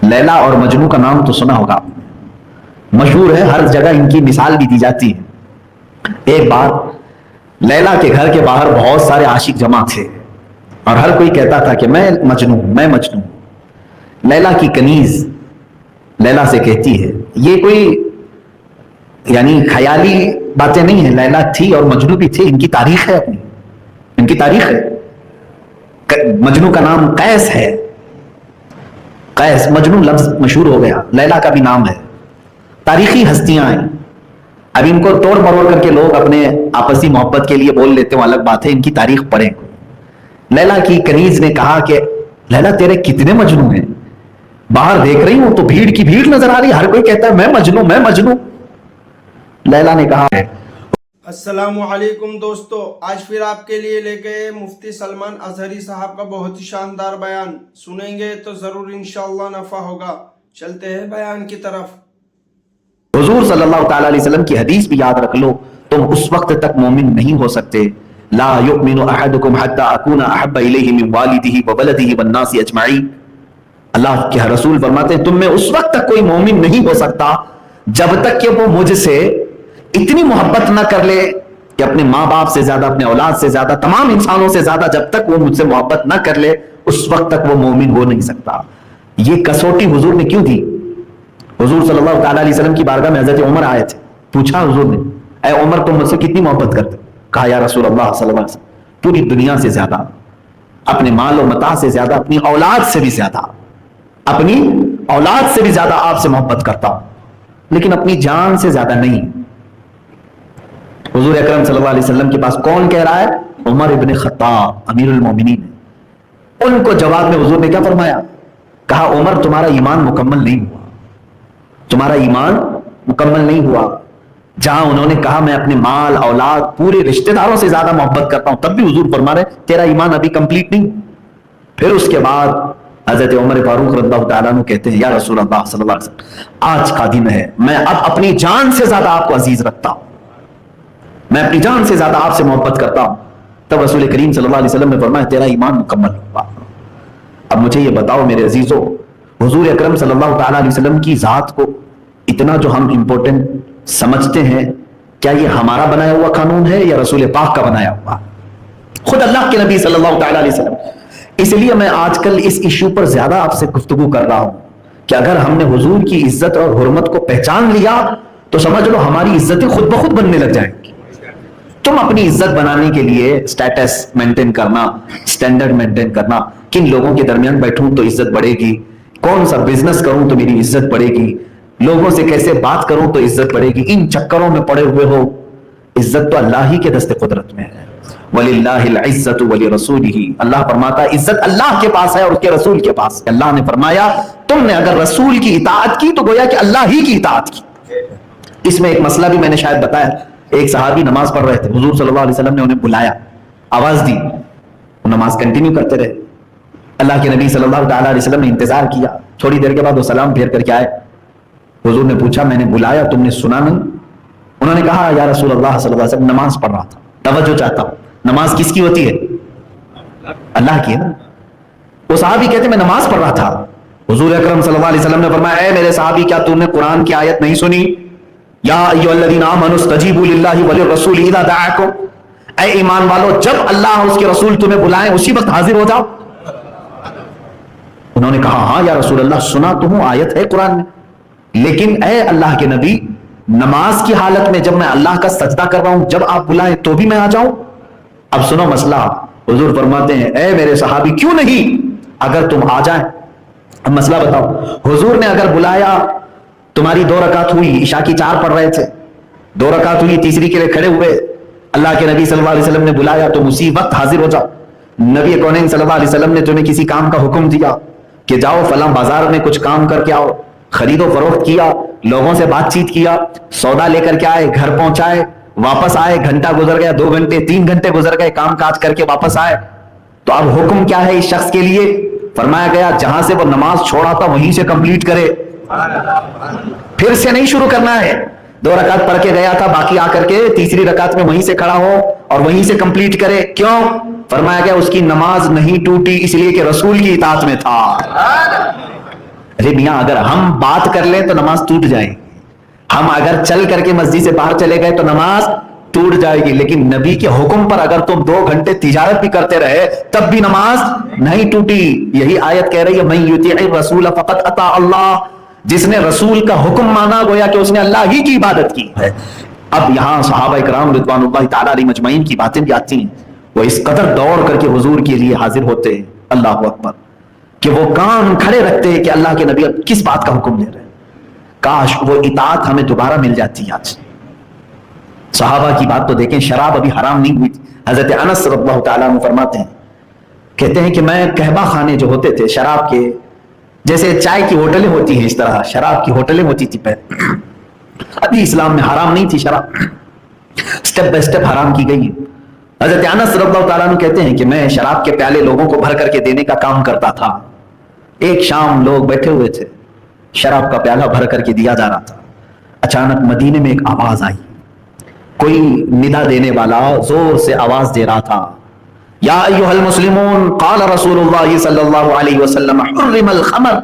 لیلا اور مجنو کا نام تو سنا ہوگا، مشہور ہے، ہر جگہ ان کی مثال بھی دی جاتی ہے۔ ایک بار لیلا کے گھر کے باہر بہت سارے عاشق جمع تھے اور ہر کوئی کہتا تھا کہ میں مجنو میں مجنو۔ لیلا کی کنیز لیلا سے کہتی ہے، یہ کوئی یعنی خیالی باتیں نہیں ہیں، لیلا تھی اور مجنو بھی تھے، ان کی تاریخ ہے، اپنی ان کی تاریخ ہے۔ مجنو کا نام قیس ہے، قیس، مجنو لفظ مشہور ہو گیا، لیلا کا بھی نام ہے، تاریخی ہستیاں ہیں۔ اب ان کو توڑ مروڑ کر کے لوگ اپنے آپسی محبت کے لیے بول لیتے ہیں، الگ بات ہے، ان کی تاریخ پڑھیں۔ لیلا کی کنیز نے کہا کہ لیلا تیرے کتنے مجنو ہیں، باہر دیکھ رہی ہوں تو بھیڑ کی بھیڑ نظر آ رہی، ہر کوئی کہتا ہے میں مجنو میں مجنو۔ لیلا نے کہا ہے السلام علیکم دوستو، آج پھر آپ کے لیے لے گئے مفتی سلمان اظہری صاحب کا بہت ہی شاندار بیان، سنیں گے تو ضرور انشاءاللہ نفع ہوگا۔ چلتے ہیں بیان کی طرف۔ حضور صلی اللہ تعالی علیہ وسلم کی حدیث بھی یاد رکھ لو، تم اس وقت تک مومن نہیں ہو سکتے، لا یؤمن احدکم حتی اکون احب الیہ من والدہ وولدہ والناس اجمعین۔ اللہ کے رسول فرماتے ہیں تم میں اس وقت تک کوئی مومن نہیں ہو سکتا جب تک کہ وہ مجھ سے اتنی محبت نہ کر لے کہ اپنے ماں باپ سے زیادہ، اپنے اولاد سے زیادہ، تمام انسانوں سے زیادہ جب تک وہ مجھ سے محبت نہ کر لے اس وقت تک وہ مومن ہو نہیں سکتا۔ یہ کسوٹی حضور نے کیوں دی؟ حضور صلی اللہ تعالی علیہ وسلم کی بارگاہ میں حضرت عمر آئے تھے، پوچھا حضور نے اے عمر تم مجھ سے کتنی محبت کرتے؟ کہا یا رسول اللہ صلی اللہ علیہ وسلم پوری دنیا سے زیادہ، اپنے مال و متاع سے زیادہ، اپنی اولاد سے بھی زیادہ، اپنی اولاد سے بھی زیادہ آپ سے محبت کرتا ہوں، لیکن اپنی جان سے زیادہ نہیں۔ حضور اکرم صلی اللہ علیہ وسلم کے پاس کون کہہ رہا ہے؟ عمر ابن خطاب امیر المومنین۔ ان کو جواب میں حضور نے کیا فرمایا؟ کہا عمر تمہارا ایمان مکمل نہیں ہوا، تمہارا ایمان مکمل نہیں ہوا۔ جہاں انہوں نے کہا میں اپنے مال اولاد پورے رشتہ داروں سے زیادہ محبت کرتا ہوں، تب بھی حضور فرما رہے تیرا ایمان ابھی کمپلیٹ نہیں۔ پھر اس کے بعد حضرت عمر فاروق رضی اللہ تعالیٰ عنہ کہتے ہیں یا رسول اللہ صلی اللہ علیہ وسلم آج کا دن ہے، میں اب اپنی جان سے زیادہ آپ کو عزیز رکھتا ہوں، میں اپنی جان سے زیادہ آپ سے محبت کرتا ہوں۔ تب رسول کریم صلی اللہ علیہ وسلم نے فرمایا تیرا ایمان مکمل ہوا۔ اب مجھے یہ بتاؤ میرے عزیزو، حضور اکرم صلی اللہ تعالیٰ علیہ وسلم کی ذات کو اتنا جو ہم امپورٹنٹ سمجھتے ہیں، کیا یہ ہمارا بنایا ہوا قانون ہے یا رسول پاک کا بنایا ہوا؟ خود اللہ کے نبی صلی اللہ تعالیٰ علیہ وسلم۔ اس لیے میں آج کل اس ایشو پر زیادہ آپ سے گفتگو کر رہا ہوں کہ اگر ہم نے حضور کی عزت اور حرمت کو پہچان لیا تو سمجھ لو ہماری عزتیں خود بخود بننے لگ جائیں گی۔ تم اپنی عزت بنانے کے لیے سٹیٹس مینٹین کرنا، سٹینڈرڈ مینٹین کرنا، کن لوگوں کے درمیان بیٹھوں تو عزت بڑھے گی، کون سا بزنس کروں تو میری عزت بڑھے گی، لوگوں سے کیسے بات کروں تو عزت بڑھے گی، ان چکروں میں پڑے ہوئے ہو۔ عزت تو اللہ ہی کے دست قدرت میں ہے۔ وَلِلَّهِ الْعِزَّةُ وَلِرَسُولِهِ، اللہ فرماتا ہے عزت اللہ کے پاس ہے اور اس کے رسول کے پاس ہے۔ اللہ نے فرمایا تم نے اگر رسول کی اطاعت کی تو گویا کہ اللہ ہی کی اطاعت کی۔ اس میں ایک مسئلہ بھی میں نے شاید بتایا، ایک صحابی نماز پڑھ رہے تھے، حضور صلی اللہ علیہ وسلم نے انہیں بلایا، آواز دی، وہ نماز کنٹینیو کرتے رہے۔ اللہ کے نبی صلی اللہ تعالیٰ علیہ وسلم نے انتظار کیا، تھوڑی دیر کے بعد وہ سلام پھیر کر کے آئے۔ حضور نے پوچھا میں نے بلایا تم نے سنا نہیں؟ انہوں نے کہا یا رسول اللہ صلی اللہ علیہ وسلم نماز پڑھ رہا تھا، توجہ چاہتا ہوں۔ نماز کس کی ہوتی ہے؟ اللہ کی ہے نا۔ وہ صحابی کہتے میں نماز پڑھ رہا تھا، حضور اکرم صلی اللہ علیہ وسلم نے فرمایا اے میرے صحابی کیا تم نے قرآن کی آیت نہیں سنی؟ یا ایھا الذین آمنوا استجیبوا للہ وللرسول اذا دعاکم، اے ایمان والو جب اللہ اور اس کے رسول تمہیں بلائیں اسی وقت حاضر ہو جاؤ۔ انہوں نے کہا ہاں یا رسول اللہ سنا تو ہوں، آیت ہے قرآن میں، لیکن اے اللہ کے نبی نماز کی حالت میں جب میں اللہ کا سجدہ کر رہا ہوں جب آپ بلائیں تو بھی میں آ جاؤں؟ اب سنو مسئلہ، حضور فرماتے ہیں اے میرے صحابی کیوں نہیں، اگر تم آ جائیں۔ اب مسئلہ بتاؤ، حضور نے اگر بلایا، تمہاری 2 رکعت ہوئی، عشاء کی 4 پڑھ رہے تھے، 2 رکعت ہوئی، تیسری کے لیے کھڑے ہوئے، اللہ کے نبی صلی اللہ علیہ وسلم نے بلایا تو اسی وقت حاضر ہو جاؤ۔ نبی کونین صلی اللہ علیہ وسلم نے تمہیں کسی کام کا حکم دیا کہ جاؤ فلاں بازار میں کچھ کام کر کے آؤ، خرید و فروخت کیا، لوگوں سے بات چیت کیا، سودا لے کر کے آئے، گھر پہنچائے، واپس آئے، گھنٹہ گزر گیا، 2 گھنٹے 3 گھنٹے گزر گئے، کام کاج کر کے واپس آئے، تو اب حکم کیا ہے اس شخص کے لیے؟ فرمایا گیا جہاں سے وہ نماز چھوڑا تھا وہیں سے کمپلیٹ کرے، پھر سے نہیں شروع کرنا ہے۔ 2 رکعت پڑھ کے گیا تھا، باقی آ کر کے تیسری رکعت میں وہیں سے کھڑا ہو اور وہیں سے کمپلیٹ کرے۔ کیوں؟ فرمایا گیا اس کی نماز نہیں ٹوٹی اس لیے کہ رسول کی اطاعت میں تھا۔ ارے میاں اگر ہم بات کر لیں تو نماز ٹوٹ جائے گی, ہم اگر چل کر کے مسجد سے باہر چلے گئے تو نماز ٹوٹ جائے گی, لیکن نبی کے حکم پر اگر تم 2 گھنٹے تجارت بھی کرتے رہے تب بھی نماز نہیں ٹوٹی. یہی آیت کہہ رہی ہے من یطیع الرسول فقد اطاع اللہ, جس نے رسول کا حکم مانا گویا کہ اس نے اللہ ہی کی عبادت کی ہے. اب یہاں صحابہ کرام رضوان اللہ تعالی علیہم اجمعین کی باتیں بھی آتی ہیں, وہ اس قدر دوڑ کر کے حضور کے لیے حاضر ہوتے ہیں, اللہ اکبر, کہ وہ کان کھڑے رکھتے ہیں کہ اللہ کے نبی اب کس بات کا حکم دے رہے ہیں, کاش وہ اطاعت ہمیں دوبارہ مل جاتی ہے. آج صحابہ کی بات تو دیکھیں, شراب ابھی حرام نہیں ہوئی تھی. حضرت انس رضی اللہ تعالیٰ عنہ فرماتے ہیں, کہتے ہیں کہ میں قہبہ خانے جو ہوتے تھے شراب کے, جیسے چائے کی ہوٹلیں ہوتی ہیں اس طرح شراب کی ہوٹلیں ہوتی تھی پہلے, ابھی اسلام میں حرام نہیں تھی شراب, سٹیپ بائی سٹیپ حرام کی گئی. حضرت انس رضی اللہ تعالیٰ عنہ کہتے ہیں کہ میں شراب کے پیالے لوگوں کو بھر کر کے دینے کا کام کرتا تھا. ایک شام لوگ بیٹھے ہوئے تھے, شراب کا پیالہ بھر کر کے دیا جا رہا تھا. اچانک مدینے میں ایک آواز آئی, کوئی ندا دینے والا زور سے آواز دے رہا تھا, یا ایھا المسلمون قال رسول اللہ صلی اللہ علیہ وسلم حرم الخمر,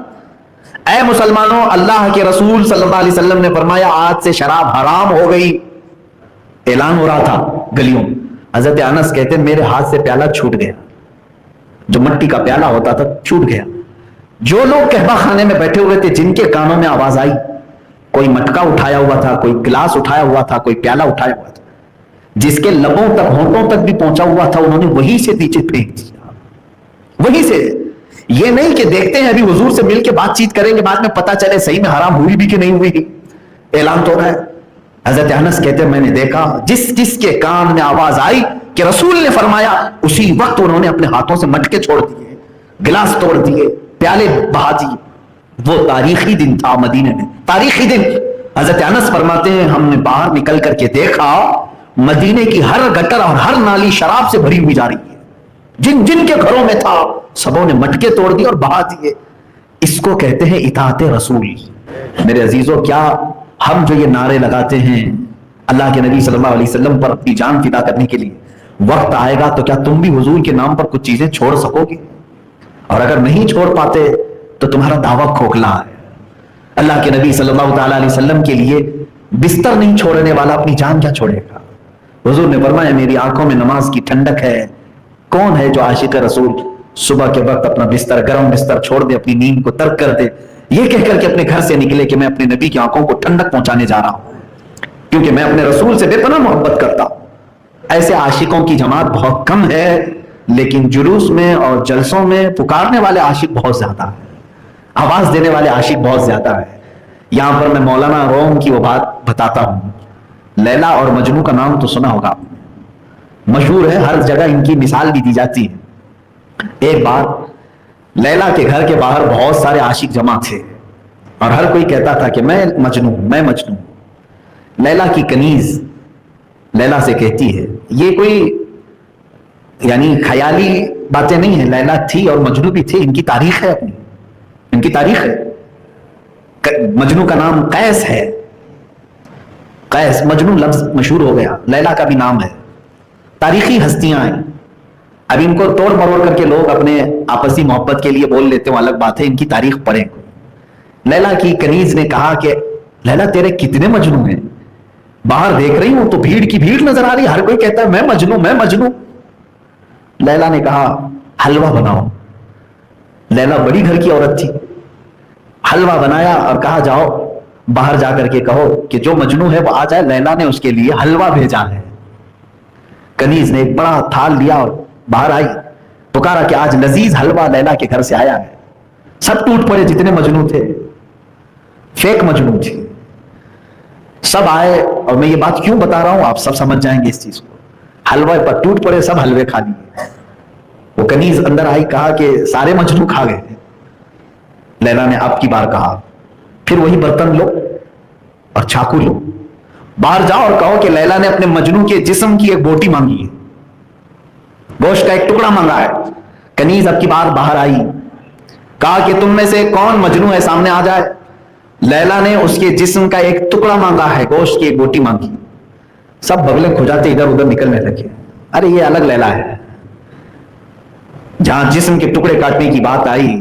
اے مسلمانوں اللہ کے رسول صلی اللہ علیہ وسلم نے فرمایا آج سے شراب حرام ہو گئی. اعلان ہو رہا تھا گلیوں. حضرت انس کہتے ہیں میرے ہاتھ سے پیالہ چھوٹ گیا, جو مٹی کا پیالہ ہوتا تھا چھوٹ گیا. جو لوگ قہبہ خانے میں بیٹھے ہوئے تھے جن کے کانوں میں آواز آئی, کوئی مٹکا اٹھایا ہوا تھا, کوئی گلاس اٹھایا ہوا تھا, کوئی پیالہ اٹھایا ہوا تھا, جس کے لبوں تک ہونٹوں تک بھی پہنچا ہوا تھا, انہوں نے وہی سے نیچے پھینک دیا. وہی سے, یہ نہیں کہ دیکھتے ہیں ابھی حضور سے مل کے بات چیت کریں گے بعد میں پتا چلے صحیح میں حرام ہوئی بھی کہ نہیں ہوئی, اعلان تو رہا ہے. حضرت انس کہتے ہیں میں نے دیکھا جس کے کان میں آواز آئی کہ رسول نے فرمایا, اسی وقت انہوں نے اپنے ہاتھوں سے مٹکے چھوڑ دیے, گلاس توڑ دیے, پیالے بہا دیے. وہ تاریخی دن تھا مدینے میں, تاریخی دن. حضرت انس فرماتے ہیں ہم نے باہر نکل کر کے دیکھا مدینے کی ہر گٹر اور ہر نالی شراب سے بھری ہوئی جا رہی ہے. جن جن کے گھروں میں تھا سبوں نے مٹکے توڑ دیے اور بہا دیے. اس کو کہتے ہیں اطاعت رسول. میرے عزیزوں, کیا ہم جو یہ نعرے لگاتے ہیں اللہ کے نبی صلی اللہ علیہ وسلم پر اپنی جان فدا کرنے کے لیے, وقت آئے گا تو کیا تم بھی حضور کے نام پر کچھ چیزیں چھوڑ سکو گے؟ اور اگر نہیں چھوڑ پاتے تو تمہارا دعویٰ کھوکھلا ہے. اللہ کے نبی صلی اللہ تعالیٰ علیہ وسلم کے لیے بستر نہیں چھوڑنے والا اپنی جان کیا چھوڑے گا؟ حضور نے فرمایا میری آنکھوں میں نماز کی ٹھنڈک ہے. کون ہے جو عاشق رسول صبح کے وقت اپنا بستر, گرم بستر چھوڑ دے, اپنی نیند کو ترک کر دے, یہ کہہ کر کے اپنے گھر سے نکلے کہ میں اپنے نبی کی آنکھوں کو ٹھنڈک پہنچانے جا رہا ہوں کیونکہ میں اپنے رسول سے بے پناہ محبت کرتا ہوں. ایسے عاشقوں کی جماعت بہت کم ہے, لیکن جلوس میں اور جلسوں میں پکارنے والے عاشق بہت زیادہ ہیں, آواز دینے والے عاشق بہت زیادہ ہیں. یہاں پر میں مولانا روم کی وہ بات بتاتا ہوں. لیلا اور مجنو کا نام تو سنا ہوگا, مشہور ہے, ہر جگہ ان کی مثال بھی دی جاتی ہے. ایک بار لیلا کے گھر کے باہر بہت سارے عاشق جمع تھے اور ہر کوئی کہتا تھا کہ میں مجنو, میں مجنو. لیلا کی کنیز لیلا سے کہتی ہے, یہ کوئی یعنی خیالی باتیں نہیں ہیں, لیلا تھی اور مجنو بھی تھی, ان کی تاریخ ہے اپنی, ان کی تاریخ ہے. مجنو کا نام قیس ہے, قیس, مجنو لفظ مشہور ہو گیا, لیلا کا بھی نام ہے. تاریخی ہستیاں ہیں. اب ان کو توڑ مروڑ کر کے لوگ اپنے آپسی محبت کے لیے بول لیتے ہیں, الگ بات ہے, ان کی تاریخ پڑھیں. لیلا کی کنیز نے کہا کہ لیلا تیرے کتنے مجنو ہیں, باہر دیکھ رہی ہوں تو بھیڑ کی بھیڑ نظر آ رہی, ہر کوئی کہتا ہے میں مجنو, میں مجنو. لیلا نے کہا حلوہ بناؤ. لیلا بڑی گھر کی عورت تھی, حلوہ بنایا اور کہا جاؤ باہر جا کر کے کہو کہ جو مجنو ہے وہ آ جائے. لیلا نے اس کے لیے حلوہ بھیجا ہے. کنیز نے ایک بڑا تھال لیا اور باہر آئی, پکارا کہ آج لذیذ حلوہ لیلا کے گھر سے آیا ہے. سب ٹوٹ پڑے جتنے مجنو تھے, فیک مجنو تھے, سب آئے. اور میں یہ بات کیوں بتا رہا ہوں آپ سب سمجھ جائیں گے اس چیز کو. حلوے پر ٹوٹ پڑے, سب حلوے کھا لیے. وہ کنیز اندر آئی, کہا کہ سارے مجنو کھا گئے. لیلا نے اب کی بار کہا پھر وہی برتن لو اور چاقو لو, باہر جاؤ اور کہو کہ لیلا نے اپنے مجنو کے جسم کی ایک بوٹی مانگی ہے, گوشت کا ایک ٹکڑا مانگا ہے. کنیز اب کی بار باہر آئی, کہا کہ تم میں سے کون مجنو ہے سامنے آ جائے. لیلا نے اس کے جسم کا ایک ٹکڑا مانگا ہے, گوشت کی ایک بوٹی مانگی. سب بغلیں کھجاتے ادھر ادھر نکلنے لگے. ارے یہ الگ لیلا ہے. جہاں جسم کے ٹکڑے کاٹنے کی بات آئی,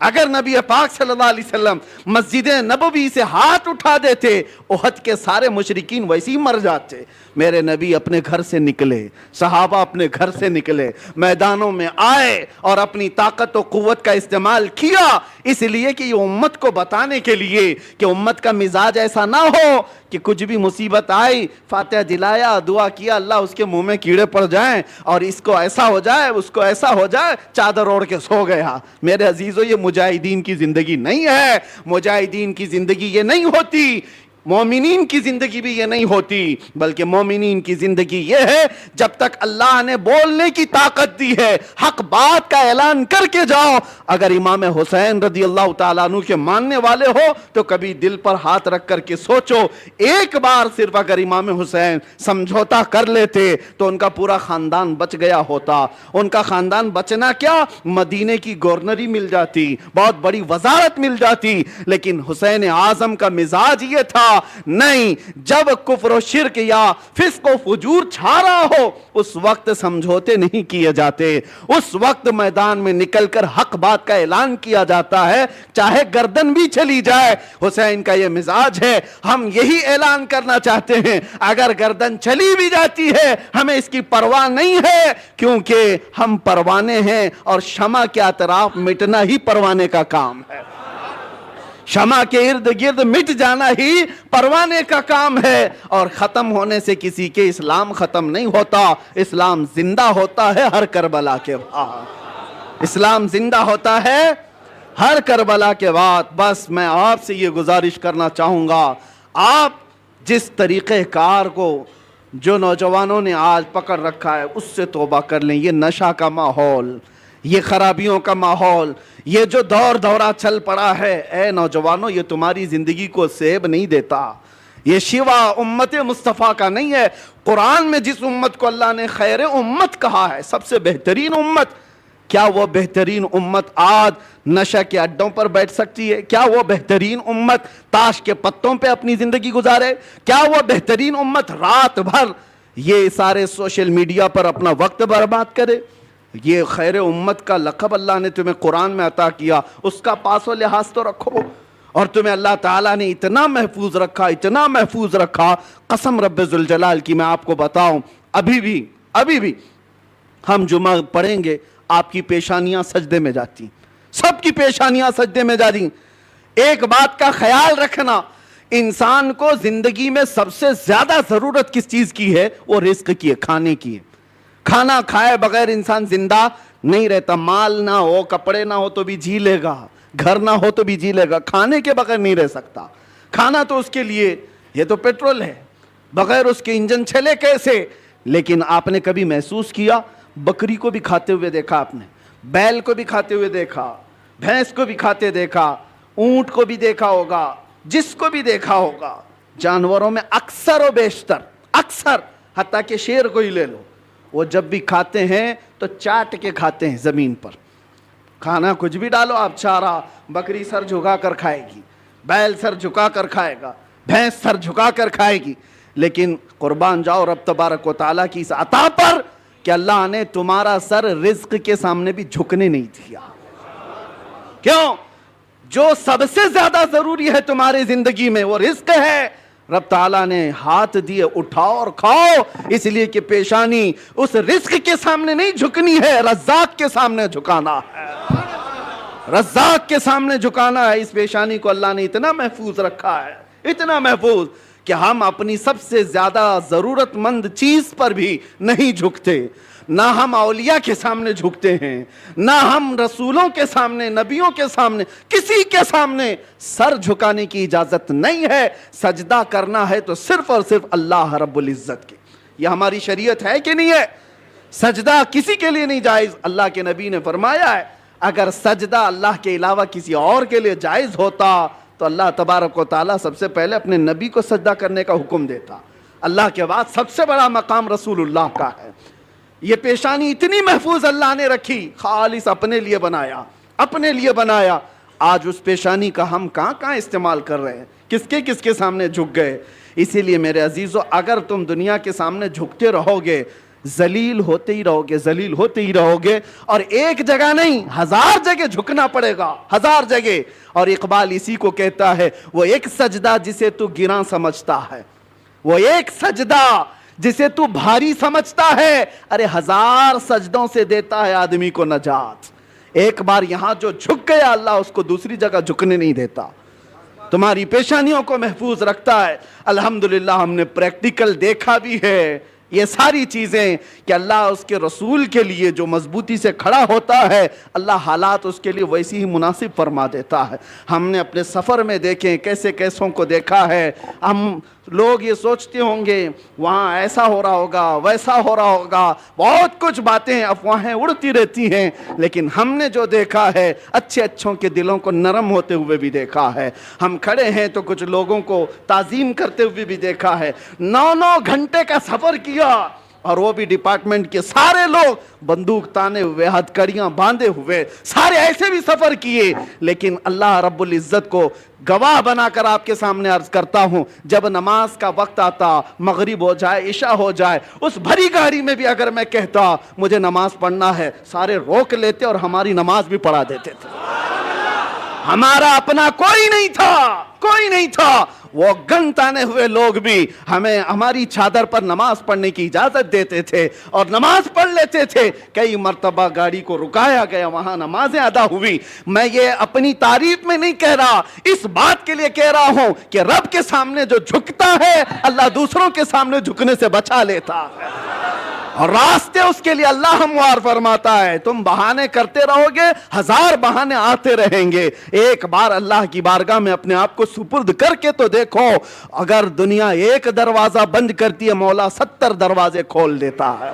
اگر نبی پاک صلی اللہ علیہ وسلم مسجد نبوی سے ہاتھ اٹھا دیتے احد کے سارے مشرکین ویسے ہی مر جاتے. میرے نبی اپنے گھر سے نکلے, صحابہ اپنے گھر سے نکلے, میدانوں میں آئے اور اپنی طاقت و قوت کا استعمال کیا, اس لیے کہ یہ امت کو بتانے کے لیے کہ امت کا مزاج ایسا نہ ہو کہ کچھ بھی مصیبت آئی فاتحہ دلایا, دعا کیا, اللہ اس کے منہ میں کیڑے پڑ جائیں اور اس کو ایسا ہو جائے اس کو ایسا ہو جائے, چادر اوڑھ کے سو گیا. میرے عزیزو, یہ مجاہدین کی زندگی نہیں ہے. مجاہدین کی زندگی یہ نہیں ہوتی, مومنین کی زندگی بھی یہ نہیں ہوتی, بلکہ مومنین کی زندگی یہ ہے جب تک اللہ نے بولنے کی طاقت دی ہے حق بات کا اعلان کر کے جاؤ. اگر امام حسین رضی اللہ تعالیٰ عنہ کے ماننے والے ہو تو کبھی دل پر ہاتھ رکھ کر کے سوچو, ایک بار صرف اگر امام حسین سمجھوتا کر لیتے تو ان کا پورا خاندان بچ گیا ہوتا. ان کا خاندان بچنا کیا, مدینے کی گورنری مل جاتی, بہت بڑی وزارت مل جاتی. لیکن حسین اعظم کا مزاج یہ تھا, نہیں, جب کفر و شرک یا فسق و فجور چھا رہا ہو اس وقت سمجھوتے نہیں کیے جاتے, اس وقت میدان میں نکل کر حق بات کا اعلان کیا جاتا ہے, چاہے گردن بھی چلی جائے. حسین کا یہ مزاج ہے, ہم یہی اعلان کرنا چاہتے ہیں, اگر گردن چلی بھی جاتی ہے ہمیں اس کی پرواہ نہیں ہے, کیونکہ ہم پروانے ہیں اور شمع کے اطراف مٹنا ہی پروانے کا کام ہے. شمع کے ارد گرد مٹ جانا ہی پروانے کا کام ہے, اور ختم ہونے سے کسی کے اسلام ختم نہیں ہوتا, اسلام زندہ ہوتا ہے ہر کربلا کے بعد. اسلام زندہ ہوتا ہے ہر کربلا کے بعد. بس میں آپ سے یہ گزارش کرنا چاہوں گا, آپ جس طریقہ کار کو جو نوجوانوں نے آج پکڑ رکھا ہے اس سے توبہ کر لیں. یہ نشہ کا ماحول, یہ خرابیوں کا ماحول, یہ جو دور دورہ چل پڑا ہے, اے نوجوانوں, یہ تمہاری زندگی کو سیب نہیں دیتا. یہ شیوا امت مصطفیٰ کا نہیں ہے. قرآن میں جس امت کو اللہ نے خیر امت کہا ہے, سب سے بہترین امت, کیا وہ بہترین امت آج نشہ کے اڈوں پر بیٹھ سکتی ہے؟ کیا وہ بہترین امت تاش کے پتوں پہ اپنی زندگی گزارے؟ کیا وہ بہترین امت رات بھر یہ سارے سوشل میڈیا پر اپنا وقت برباد کرے؟ یہ خیر امت کا لقب اللہ نے تمہیں قرآن میں عطا کیا, اس کا پاس و لحاظ تو رکھو. اور تمہیں اللہ تعالیٰ نے اتنا محفوظ رکھا, اتنا محفوظ رکھا, قسم رب ذوالجلال کی میں آپ کو بتاؤں, ابھی بھی ہم جمعہ پڑھیں گے آپ کی پیشانیاں سجدے میں جاتی, سب کی پیشانیاں سجدے میں جاتی. ایک بات کا خیال رکھنا, انسان کو زندگی میں سب سے زیادہ ضرورت کس چیز کی ہے؟ وہ رزق کی ہے, کھانے کی ہے. کھانا کھائے بغیر انسان زندہ نہیں رہتا. مال نہ ہو, کپڑے نہ ہو تو بھی جی لے گا, گھر نہ ہو تو بھی جی لے گا, کھانے کے بغیر نہیں رہ سکتا. کھانا تو اس کے لیے, یہ تو پیٹرول ہے, بغیر اس کے انجن چلے کیسے؟ لیکن آپ نے کبھی محسوس کیا, بکری کو بھی کھاتے ہوئے دیکھا آپ نے, بیل کو بھی کھاتے ہوئے دیکھا, بھینس کو بھی کھاتے دیکھا, اونٹ کو بھی دیکھا ہوگا, جس کو بھی دیکھا ہوگا. جانوروں میں اکثر و بیشتر, اکثر, حتیٰ کہ شیر کو ہی لے لو, وہ جب بھی کھاتے ہیں تو چاٹ کے کھاتے ہیں زمین پر. کھانا کچھ بھی ڈالو آپ, چارہ, بکری سر جھکا کر کھائے گی, بیل سر جھکا کر کھائے گا, بھینس سر جھکا کر کھائے گی. لیکن قربان جاؤ رب تبارک و تعالیٰ کی اس عطا پر کہ اللہ نے تمہارا سر رزق کے سامنے بھی جھکنے نہیں دیا. کیوں؟ جو سب سے زیادہ ضروری ہے تمہاری زندگی میں وہ رزق ہے. رب تعالیٰ نے ہاتھ دیے, اٹھاؤ اور کھاؤ, اس لیے کہ پیشانی اس رزق کے سامنے نہیں جھکنی ہے, رزاق کے سامنے جھکانا ہے, رزاق کے سامنے جھکانا ہے. اس پیشانی کو اللہ نے اتنا محفوظ رکھا ہے, اتنا محفوظ کہ ہم اپنی سب سے زیادہ ضرورت مند چیز پر بھی نہیں جھکتے. نہ ہم اولیاء کے سامنے جھکتے ہیں, نہ ہم رسولوں کے سامنے, نبیوں کے سامنے, کسی کے سامنے سر جھکانے کی اجازت نہیں ہے. سجدہ کرنا ہے تو صرف اور صرف اللہ رب العزت کے. یہ ہماری شریعت ہے کہ نہیں ہے؟ سجدہ کسی کے لیے نہیں جائز. اللہ کے نبی نے فرمایا ہے اگر سجدہ اللہ کے علاوہ کسی اور کے لیے جائز ہوتا تو اللہ تبارک و تعالیٰ سب سے پہلے اپنے نبی کو سجدہ کرنے کا حکم دیتا. اللہ کے بعد سب سے بڑا مقام رسول اللہ کا ہے. یہ پیشانی اتنی محفوظ اللہ نے رکھی, خالص اپنے لیے بنایا, اپنے لیے بنایا. آج اس پیشانی کا ہم کہاں استعمال کر رہے ہیں, کس کے سامنے جھک گئے. اسی لیے میرے عزیزو, اگر تم دنیا کے سامنے جھکتے رہو گے, ذلیل ہوتے ہی رہوگے، ذلیل ہوتے ہی رہوگے، اور ایک جگہ نہیں 1000 جگہ جھکنا پڑے گا، 1000 جگہ۔ اور اقبال اسی کو کہتا ہے، وہ ایک سجدہ جسے تو گراں سمجھتا ہے، وہ ایک سجدہ جسے تو بھاری سمجھتا ہے، ارے 1000 سجدوں سے دیتا ہے آدمی کو نجات۔ ایک بار یہاں جو جھک گیا، اللہ اس کو دوسری جگہ جھکنے نہیں دیتا، تمہاری پیشانیوں کو محفوظ رکھتا ہے۔ الحمدللہ ہم نے پریکٹیکل دیکھا بھی ہے یہ ساری چیزیں کہ اللہ اس کے رسول کے لیے جو مضبوطی سے کھڑا ہوتا ہے، اللہ حالات اس کے لیے ویسی ہی مناسب فرما دیتا ہے۔ ہم نے اپنے سفر میں دیکھیں کیسے کیسوں کو دیکھا ہے۔ ہم لوگ یہ سوچتے ہوں گے وہاں ایسا ہو رہا ہوگا، ویسا ہو رہا ہوگا، بہت کچھ باتیں افواہیں اڑتی رہتی ہیں، لیکن ہم نے جو دیکھا ہے اچھے اچھوں کے دلوں کو نرم ہوتے ہوئے بھی دیکھا ہے۔ ہم کھڑے ہیں تو کچھ لوگوں کو تعظیم کرتے ہوئے بھی دیکھا ہے۔ 9 گھنٹے کا سفر کیا، اور وہ بھی ڈپارٹمنٹ کے سارے لوگ بندوق تانے ہوئے، ہتھکڑیاں باندھے ہوئے، سارے ایسے بھی سفر کیے، لیکن اللہ رب العزت کو گواہ بنا کر آپ کے سامنے عرض کرتا ہوں، جب نماز کا وقت آتا، مغرب ہو جائے، عشاء ہو جائے، اس بھری گاڑی میں بھی اگر میں کہتا مجھے نماز پڑھنا ہے، سارے روک لیتے اور ہماری نماز بھی پڑھا دیتے تھے۔ ہمارا اپنا کوئی نہیں تھا، کوئی نہیں تھا، وہ گن تانے ہوئے لوگ بھی ہمیں ہماری چادر پر نماز پڑھنے کی اجازت دیتے تھے اور نماز پڑھ لیتے تھے۔ کئی مرتبہ گاڑی کو رکایا گیا، وہاں نمازیں ادا ہوئی۔ میں یہ اپنی تعریف میں نہیں کہہ رہا، اس بات کے لیے کہہ رہا ہوں کہ رب کے سامنے جو جھکتا ہے، اللہ دوسروں کے سامنے جھکنے سے بچا لیتا ہے، اور راستے اس کے لیے اللہ ہموار فرماتا ہے۔ تم بہانے کرتے رہو گے، 1000 بہانے آتے رہیں گے۔ ایک بار اللہ کی بارگاہ میں اپنے آپ کو سپرد کر کے تو دیکھو، اگر دنیا ایک دروازہ بند کرتی ہے، مولا 70 دروازے کھول دیتا ہے۔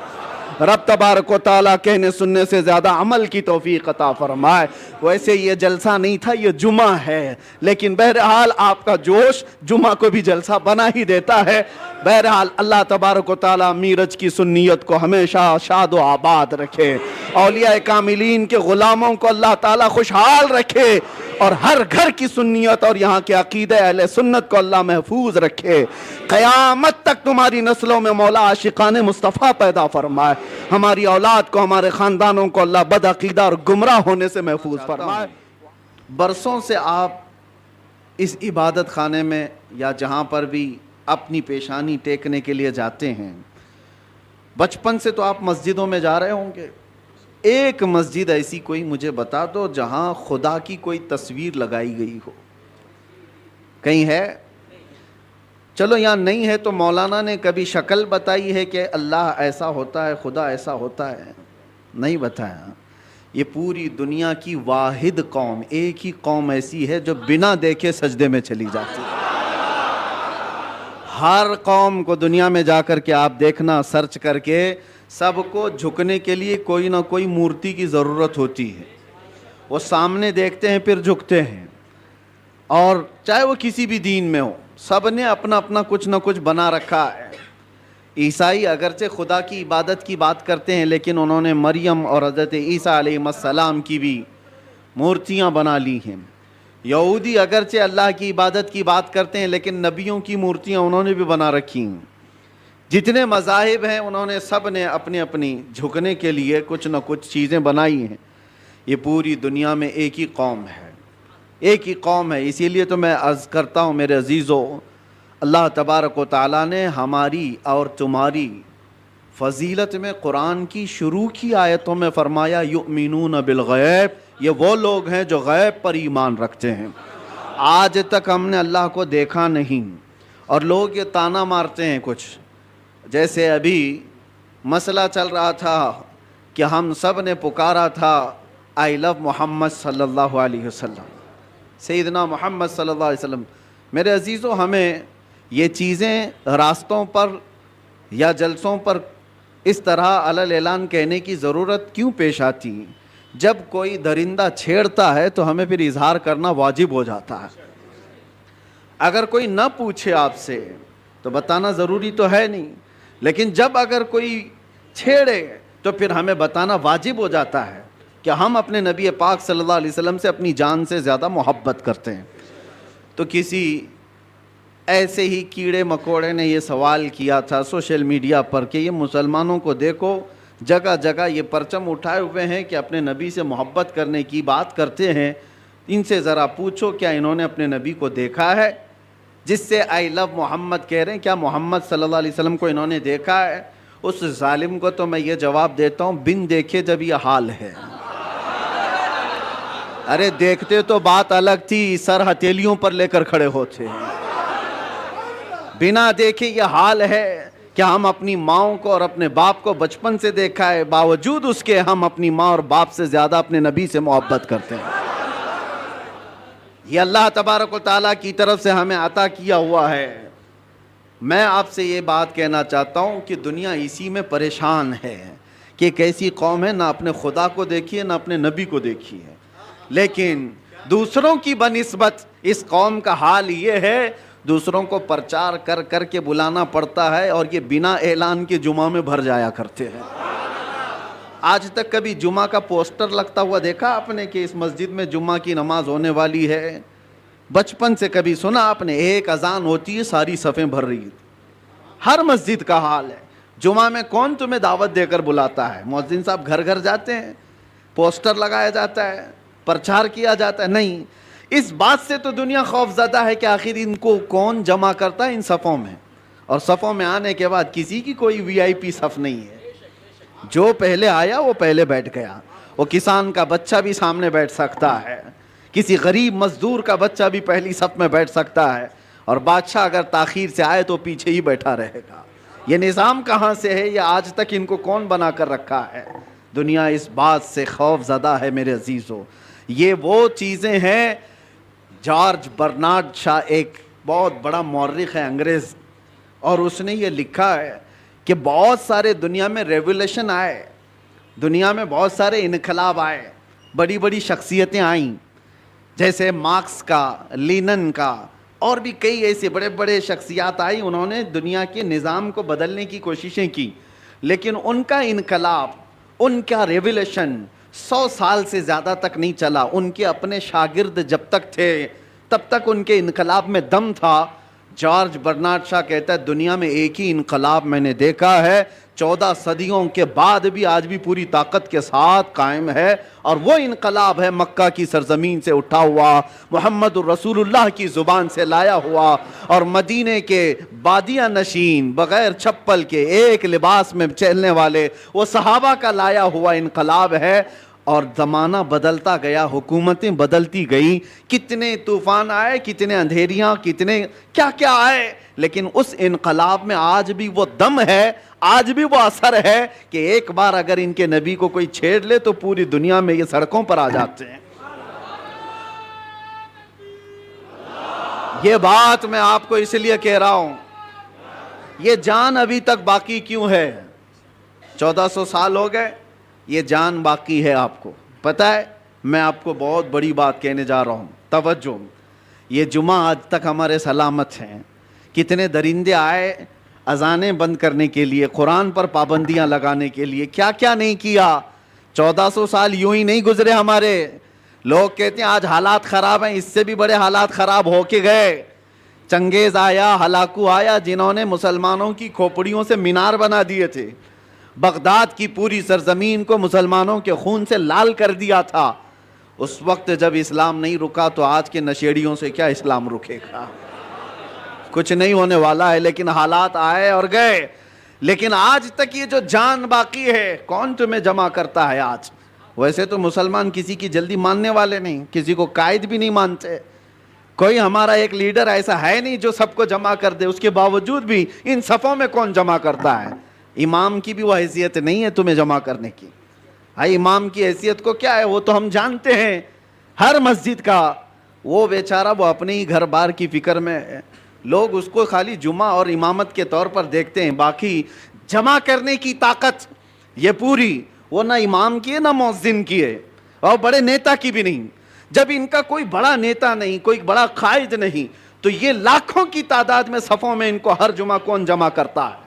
رب تبارک و تعالیٰ کہنے سننے سے زیادہ عمل کی توفیق عطا فرمائے۔ ویسے یہ جلسہ نہیں تھا، یہ جمعہ ہے، لیکن بہرحال آپ کا جوش جمعہ کو بھی جلسہ بنا ہی دیتا ہے۔ بہرحال اللہ تبارک و تعالیٰ میرج کی سنیت کو ہمیشہ شاد و آباد رکھے، اولیاء کاملین کے غلاموں کو اللہ تعالیٰ خوشحال رکھے، اور ہر گھر کی سنیت اور یہاں کے عقیدہ اہل سنت کو اللہ محفوظ رکھے۔ قیامت تک تمہاری نسلوں میں مولا عاشقان مصطفیٰ پیدا فرمائے۔ ہماری اولاد کو، ہمارے خاندانوں کو اللہ بد عقیدہ اور گمراہ ہونے سے محفوظ فرمائے۔ برسوں سے آپ اس عبادت خانے میں یا جہاں پر بھی اپنی پیشانی ٹیکنے کے لیے جاتے ہیں، بچپن سے تو آپ مسجدوں میں جا رہے ہوں گے۔ ایک مسجد ایسی کوئی مجھے بتا دو جہاں خدا کی کوئی تصویر لگائی گئی ہو، کہیں ہے؟ چلو یہاں نہیں ہے تو مولانا نے کبھی شکل بتائی ہے کہ اللہ ایسا ہوتا ہے، خدا ایسا ہوتا ہے؟ نہیں بتایا۔ یہ پوری دنیا کی واحد قوم، ایک ہی قوم ایسی ہے جو بنا دیکھے سجدے میں چلی جاتی ہے۔ ہر قوم کو دنیا میں جا کر کے آپ دیکھنا، سرچ کر کے، سب کو جھکنے کے لیے کوئی نہ کوئی مورتی کی ضرورت ہوتی ہے۔ وہ سامنے دیکھتے ہیں پھر جھکتے ہیں، اور چاہے وہ کسی بھی دین میں ہو، سب نے اپنا اپنا کچھ نہ کچھ بنا رکھا ہے۔ عیسائی اگرچہ خدا کی عبادت کی بات کرتے ہیں، لیکن انہوں نے مریم اور حضرت عیسیٰ علیہ السلام کی بھی مورتیاں بنا لی ہیں۔ یہودی اگرچہ اللہ کی عبادت کی بات کرتے ہیں، لیکن نبیوں کی مورتیاں انہوں نے بھی بنا رکھی ہیں۔ جتنے مذاہب ہیں انہوں نے سب نے اپنی اپنی جھکنے کے لیے کچھ نہ کچھ چیزیں بنائی ہیں۔ یہ پوری دنیا میں ایک ہی قوم ہے، ایک ہی قوم ہے۔ اسی لیے تو میں عرض کرتا ہوں میرے عزیزو، اللہ تبارک و تعالیٰ نے ہماری اور تمہاری فضیلت میں قرآن کی شروع کی آیتوں میں فرمایا یؤمنون بالغیب، یہ وہ لوگ ہیں جو غیب پر ایمان رکھتے ہیں۔ آج تک ہم نے اللہ کو دیکھا نہیں، اور لوگ یہ تانا مارتے ہیں کچھ، جیسے ابھی مسئلہ چل رہا تھا کہ ہم سب نے پکارا تھا آئی لو محمد صلی اللہ علیہ وسلم، سیدنا محمد صلی اللہ علیہ وسلم۔ میرے عزیزو، ہمیں یہ چیزیں راستوں پر یا جلسوں پر اس طرح علل اعلان کہنے کی ضرورت کیوں پیش آتی؟ جب کوئی درندہ چھیڑتا ہے تو ہمیں پھر اظہار کرنا واجب ہو جاتا ہے۔ اگر کوئی نہ پوچھے آپ سے تو بتانا ضروری تو ہے نہیں، لیکن جب اگر کوئی چھیڑے تو پھر ہمیں بتانا واجب ہو جاتا ہے کہ ہم اپنے نبی پاک صلی اللہ علیہ وسلم سے اپنی جان سے زیادہ محبت کرتے ہیں۔ تو کسی ایسے ہی کیڑے مکوڑے نے یہ سوال کیا تھا سوشل میڈیا پر کہ یہ مسلمانوں کو دیکھو جگہ جگہ یہ پرچم اٹھائے ہوئے ہیں کہ اپنے نبی سے محبت کرنے کی بات کرتے ہیں، ان سے ذرا پوچھو کیا انہوں نے اپنے نبی کو دیکھا ہے؟ جس سے آئی لو محمد کہہ رہے ہیں، کیا محمد صلی اللہ علیہ وسلم کو انہوں نے دیکھا ہے؟ اس ظالم کو تو میں یہ جواب دیتا ہوں، بن دیکھے جب یہ حال ہے۔ ارے دیکھتے تو بات الگ تھی، سر ہتھیلیوں پر لے کر کھڑے ہوتے ہیں، بنا دیکھے یہ حال ہے کہ ہم اپنی ماؤں کو اور اپنے باپ کو بچپن سے دیکھا ہے، باوجود اس کے ہم اپنی ماں اور باپ سے زیادہ اپنے نبی سے محبت کرتے ہیں۔ یہ اللہ تبارک و تعالیٰ کی طرف سے ہمیں عطا کیا ہوا ہے۔ میں آپ سے یہ بات کہنا چاہتا ہوں کہ دنیا اسی میں پریشان ہے کہ ایک ایسی قوم ہے نہ اپنے خدا کو دیکھی ہے نہ اپنے نبی کو دیکھی ہے، لیکن دوسروں کی بنسبت اس قوم کا حال یہ ہے، دوسروں کو پرچار کر کر کے بلانا پڑتا ہے اور یہ بنا اعلان کے جمعہ میں بھر جایا کرتے ہیں۔ آج تک کبھی جمعہ کا پوسٹر لگتا ہوا دیکھا آپ نے کہ اس مسجد میں جمعہ کی نماز ہونے والی ہے؟ بچپن سے کبھی سنا آپ نے؟ ایک اذان ہوتی ہے ساری صفیں بھر رہی، ہر مسجد کا حال ہے۔ جمعہ میں کون تمہیں دعوت دے کر بلاتا ہے؟ مؤذن صاحب گھر گھر جاتے ہیں، پوسٹر لگایا جاتا ہے، پرچار کیا جاتا ہے؟ نہیں۔ اس بات سے تو دنیا خوف زدہ ہے کہ آخر ان کو کون جمع کرتا ہے ان صفوں میں، اور صفوں میں آنے کے بعد کسی کی کوئی وی آئی پی صف نہیں ہے، جو پہلے آیا وہ پہلے بیٹھ گیا۔ وہ کسان کا بچہ بھی سامنے بیٹھ سکتا ہے، کسی غریب مزدور کا بچہ بھی پہلی صف میں بیٹھ سکتا ہے، اور بادشاہ اگر تاخیر سے آئے تو پیچھے ہی بیٹھا رہے گا۔ یہ نظام کہاں سے ہے؟ یہ آج تک ان کو کون بنا کر رکھا ہے؟ دنیا اس بات سے خوف زدہ ہے میرے عزیزو۔ یہ وہ چیزیں ہیں، جارج برنارڈ شاہ ایک بہت بڑا مورخ ہے انگریز، اور اس نے یہ لکھا ہے کہ بہت سارے دنیا میں ریولیوشن آئے، دنیا میں بہت سارے انقلاب آئے، بڑی بڑی شخصیتیں آئیں، جیسے مارکس کا، لینن کا، اور بھی کئی ایسے بڑے بڑے شخصیات آئی، انہوں نے دنیا کے نظام کو بدلنے کی کوششیں کی، لیکن ان کا انقلاب، ان کا ریولیوشن 100 سال سے زیادہ تک نہیں چلا۔ ان کے اپنے شاگرد جب تک تھے تب تک ان کے انقلاب میں دم تھا۔ جارج برنارڈ شاہ کہتا ہے دنیا میں ایک ہی انقلاب میں نے دیکھا ہے، 14 صدیوں کے بعد بھی آج بھی پوری طاقت کے ساتھ قائم ہے، اور وہ انقلاب ہے مکہ کی سرزمین سے اٹھا ہوا، محمد الرسول اللہ کی زبان سے لایا ہوا، اور مدینے کے بادیہ نشین بغیر چپل کے ایک لباس میں چلنے والے وہ صحابہ کا لایا ہوا انقلاب ہے۔ اور زمانہ بدلتا گیا، حکومتیں بدلتی گئی، کتنے طوفان آئے، کتنے اندھیریاں، کتنے کیا کیا آئے، لیکن اس انقلاب میں آج بھی وہ دم ہے، آج بھی وہ اثر ہے کہ ایک بار اگر ان کے نبی کو کوئی چھیڑ لے تو پوری دنیا میں یہ سڑکوں پر آ جاتے ہیں۔ یہ بات میں آپ کو اس لیے کہہ رہا ہوں، یہ جان ابھی تک باقی کیوں ہے؟ 1400 سال ہو گئے، یہ جان باقی ہے۔ آپ کو پتہ ہے، میں آپ کو بہت بڑی بات کہنے جا رہا ہوں، توجہ۔ یہ جمعہ آج تک ہمارے سلامت ہیں۔ کتنے درندے آئے اذانیں بند کرنے کے لیے، قرآن پر پابندیاں لگانے کے لیے، کیا کیا نہیں کیا۔ 1400 سال یوں ہی نہیں گزرے ہمارے۔ لوگ کہتے ہیں آج حالات خراب ہیں، اس سے بھی بڑے حالات خراب ہو کے گئے۔ چنگیز آیا، ہلاکو آیا، جنہوں نے مسلمانوں کی کھوپڑیوں سے مینار بنا دیے تھے، بغداد کی پوری سرزمین کو مسلمانوں کے خون سے لال کر دیا تھا۔ اس وقت جب اسلام نہیں رکا تو آج کے نشیڑیوں سے کیا اسلام رکے گا؟ کچھ نہیں ہونے والا ہے، لیکن حالات آئے اور گئے۔ لیکن آج تک یہ جو جان باقی ہے، کون تمہیں جمع کرتا ہے آج؟ ویسے تو مسلمان کسی کی جلدی ماننے والے نہیں، کسی کو قائد بھی نہیں مانتے۔ کوئی ہمارا ایک لیڈر ایسا ہے نہیں جو سب کو جمع کر دے، اس کے باوجود بھی ان صفوں میں کون جمع کرتا ہے؟ امام کی بھی وہ حیثیت نہیں ہے تمہیں جمع کرنے کی۔ ہائی امام کی حیثیت کو کیا ہے وہ تو ہم جانتے ہیں، ہر مسجد کا وہ بیچارہ وہ اپنے ہی گھر بار کی فکر میں ہے، لوگ اس کو خالی جمعہ اور امامت کے طور پر دیکھتے ہیں، باقی جمع کرنے کی طاقت یہ پوری وہ نہ امام کی ہے نہ مؤذن کی ہے، اور بڑے نیتا کی بھی نہیں۔ جب ان کا کوئی بڑا نیتا نہیں، کوئی بڑا قائد نہیں، تو یہ لاکھوں کی تعداد میں صفوں میں ان کو ہر جمعہ کون جمع کرتا ہے؟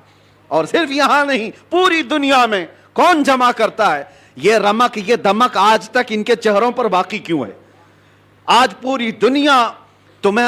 اور صرف یہاں نہیں، پوری دنیا میں کون جمع کرتا ہے؟ یہ رمق، یہ دمک آج تک ان کے چہروں پر باقی کیوں ہے؟ آج پوری دنیا تمہیں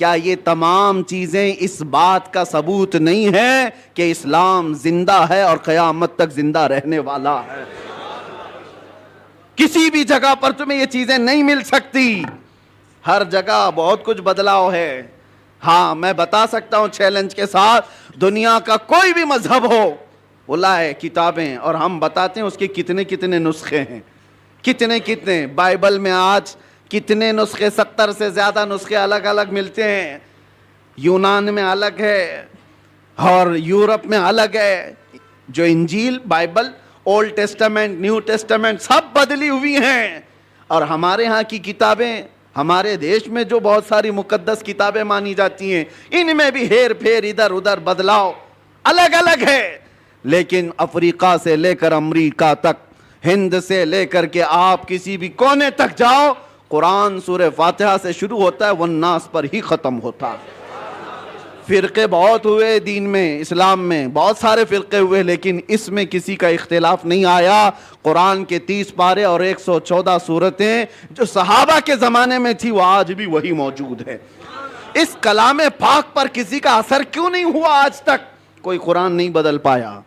کیا یہ تمام چیزیں اس بات کا ثبوت نہیں ہے کہ اسلام زندہ ہے اور قیامت تک زندہ رہنے والا ہے؟ کسی بھی جگہ پر تمہیں یہ چیزیں نہیں مل سکتی. ہر جگہ بہت کچھ بدلاؤ ہے. ہاں میں بتا سکتا ہوں چیلنج کے ساتھ, دنیا کا کوئی بھی مذہب ہو وہ لائے کتابیں اور ہم بتاتے ہیں اس کے کتنے کتنے نسخے ہیں, کتنے. بائبل میں آج کتنے نسخے, 70 سے زیادہ نسخے الگ الگ ملتے ہیں. یونان میں الگ ہے اور یورپ میں الگ ہے. جو انجیل, Bible, Old Testament, New Testament سب بدلی ہوئی ہیں. اور ہمارے ہاں کی کتابیں, ہمارے دیش میں جو بہت ساری مقدس کتابیں مانی جاتی ہیں, ان میں بھی ہیر پھیر, ادھر ادھر بدلاؤ الگ الگ ہے. لیکن افریقہ سے لے کر امریکہ تک, ہند سے لے کر کے آپ کسی بھی کونے تک جاؤ, قرآن سورہ فاتحہ سے شروع ہوتا ہے, والناس پر ہی ختم ہوتا ہے. فرقے بہت ہوئے دین میں, اسلام میں بہت سارے فرقے ہوئے, لیکن اس میں کسی کا اختلاف نہیں آیا. قرآن کے 30 پارے اور 114 سورتیں جو صحابہ کے زمانے میں تھی وہ آج بھی وہی موجود ہے. اس کلام پاک پر کسی کا اثر کیوں نہیں ہوا آج تک؟ کوئی قرآن نہیں بدل پایا,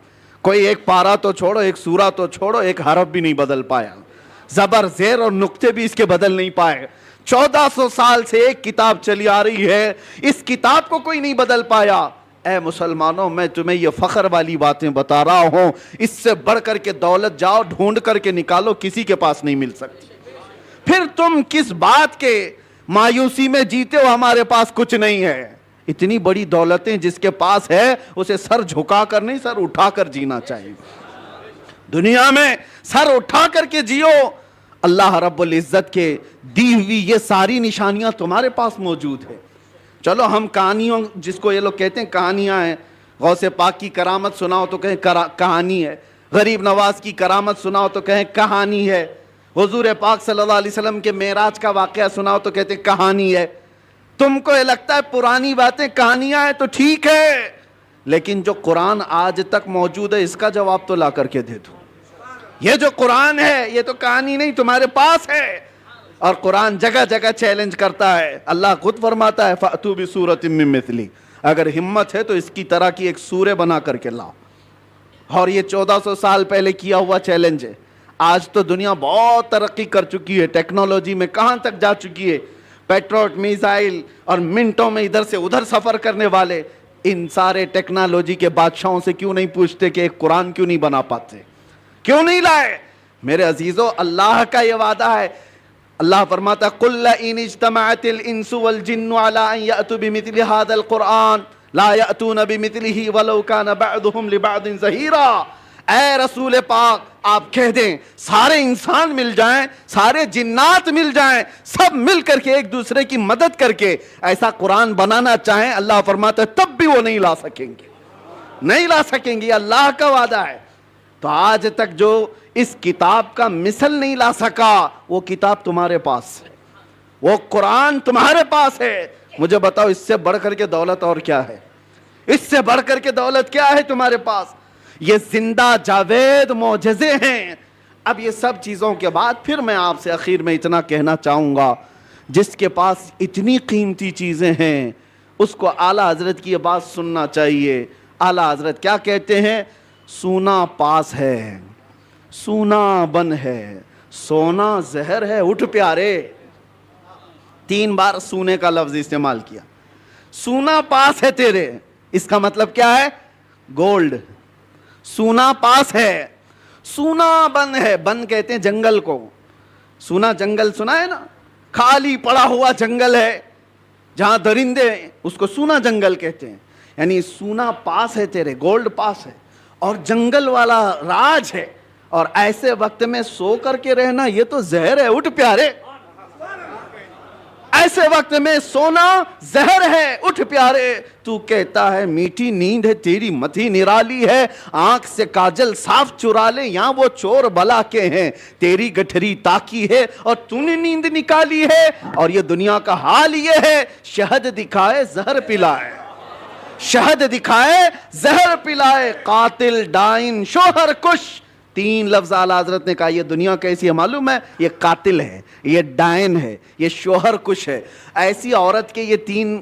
کوئی ایک پارا تو چھوڑو, ایک سورہ تو چھوڑو, ایک حرف بھی نہیں بدل پایا. زبر, زیر اور نقطے بھی اس کے بدل نہیں پائے. 1400 سال سے ایک کتاب چلی آ رہی ہے, اس کتاب کو کوئی نہیں بدل پایا. اے مسلمانوں, میں تمہیں یہ فخر والی باتیں بتا رہا ہوں, اس سے بڑھ کر کے دولت جاؤ ڈھونڈ کر کے نکالو, کسی کے پاس نہیں مل سکتی. پھر تم کس بات کے مایوسی میں جیتے ہو ہمارے پاس کچھ نہیں ہے؟ اتنی بڑی دولتیں جس کے پاس ہے اسے سر جھکا کر نہیں, سر اٹھا کر جینا چاہیے. دنیا میں سر اٹھا کر کے جیو. اللہ رب العزت کے دی ہوئی یہ ساری نشانیاں تمہارے پاس موجود ہے. چلو ہم کہانیوں, جس کو یہ لوگ کہتے ہیں کہانیاں ہیں, غوث پاک کی کرامت سناؤ تو کہیں کہانی ہے, غریب نواز کی کرامت سناؤ تو کہیں کہانی ہے, حضور پاک صلی اللہ علیہ وسلم کے معراج کا واقعہ سناؤ تو کہتے ہیں کہانی ہے. تم کو یہ لگتا ہے پرانی باتیں کہانیاں ہیں تو ٹھیک ہے, لیکن جو قرآن آج تک موجود ہے اس کا جواب تو لا کر کے دے دو. یہ جو قرآن ہے یہ تو کہانی نہیں, تمہارے پاس ہے. اور قرآن جگہ جگہ چیلنج کرتا ہے. اللہ خود فرماتا ہے فَأْتُوا بِسُورَةٍ مِّن مِّثْلِهِ, اگر ہمت ہے تو اس کی طرح کی ایک سورہ بنا کر کے لاؤ. اور یہ 1400 سال پہلے کیا ہوا چیلنج ہے. آج تو دنیا بہت ترقی کر چکی ہے, ٹیکنالوجی میں کہاں تک جا چکی ہے. پیٹروٹ میزائل اور منٹوں میں ادھر سے ادھر سفر کرنے والے, ان سارے ٹیکنالوجی کے بادشاہوں سے کیوں نہیں پوچھتے کہ ایک قرآن کیوں نہیں بنا پاتے, کیوں نہیں لائے؟ میرے عزیزو, اللہ کا یہ وعدہ ہے. اللہ فرماتا قُلْ لَئِنِ اجْتَمَعَتِ الْإِنسُ وَالْجِنُّ عَلَىٰ أَن يَأْتُوا بِمِثْلِ هَٰذَا الْقُرْآنِ لَا يَأْتُونَ بِمِثْلِهِ وَلَوْ كَانَ بَعْضُهُمْ لِبَعْضٍ ظَهِيرًا. اے رسول پاک آپ کہہ دیں سارے انسان مل جائیں, سارے جنات مل جائیں, سب مل کر کے ایک دوسرے کی مدد کر کے ایسا قرآن بنانا چاہیں, اللہ فرماتا ہے تب بھی وہ نہیں لا سکیں گے, نہیں لا سکیں گے. اللہ کا وعدہ ہے. تو آج تک جو اس کتاب کا مثل نہیں لا سکا وہ کتاب تمہارے پاس ہے, وہ قرآن تمہارے پاس ہے. مجھے بتاؤ اس سے بڑھ کر کے دولت اور کیا ہے؟ اس سے بڑھ کر کے دولت کیا ہے تمہارے پاس؟ یہ زندہ جاوید معجزے ہیں. اب یہ سب چیزوں کے بعد پھر میں آپ سے اخیر میں اتنا کہنا چاہوں گا, جس کے پاس اتنی قیمتی چیزیں ہیں اس کو اعلیٰ حضرت کی یہ بات سننا چاہیے. اعلیٰ حضرت کیا کہتے ہیں؟ سونا پاس ہے, سونا بن ہے, سونا زہر ہے, اٹھ پیارے. 3 بار سونے کا لفظ استعمال کیا. سونا پاس ہے تیرے, اس کا مطلب کیا ہے؟ گولڈ. سونا پاس ہے, سونا بن ہے. بن کہتے ہیں جنگل کو. سونا جنگل سنا ہے نا, خالی پڑا ہوا جنگل ہے جہاں درندے ہیں, اس کو سونا جنگل کہتے ہیں. یعنی سونا پاس ہے تیرے, گولڈ پاس ہے, اور جنگل والا راج ہے. اور ایسے وقت میں سو کر کے رہنا یہ تو زہر ہے. اٹھ پیارے, ایسے وقت میں سونا زہر ہے. اٹھ پیارے. تو کہتا ہے میٹھی نیند ہے تیری متھی نرالی ہے, آنکھ سے کاجل صاف چرا لے یہاں وہ چور بلا کے ہیں, تیری گٹھری تاکی ہے اور تو نے نیند نکالی ہے. اور یہ دنیا کا حال یہ ہے, شہد دکھائے زہر پلائے, شہد دکھائے زہر پلائے, قاتل ڈائن شوہر کش. 3 لفظ اعلیٰ حضرت نے کہا. یہ دنیا کیسی ہے معلوم ہے؟ یہ قاتل ہے, یہ ڈائن ہے, یہ شوہر کش ہے. ایسی عورت کے یہ 3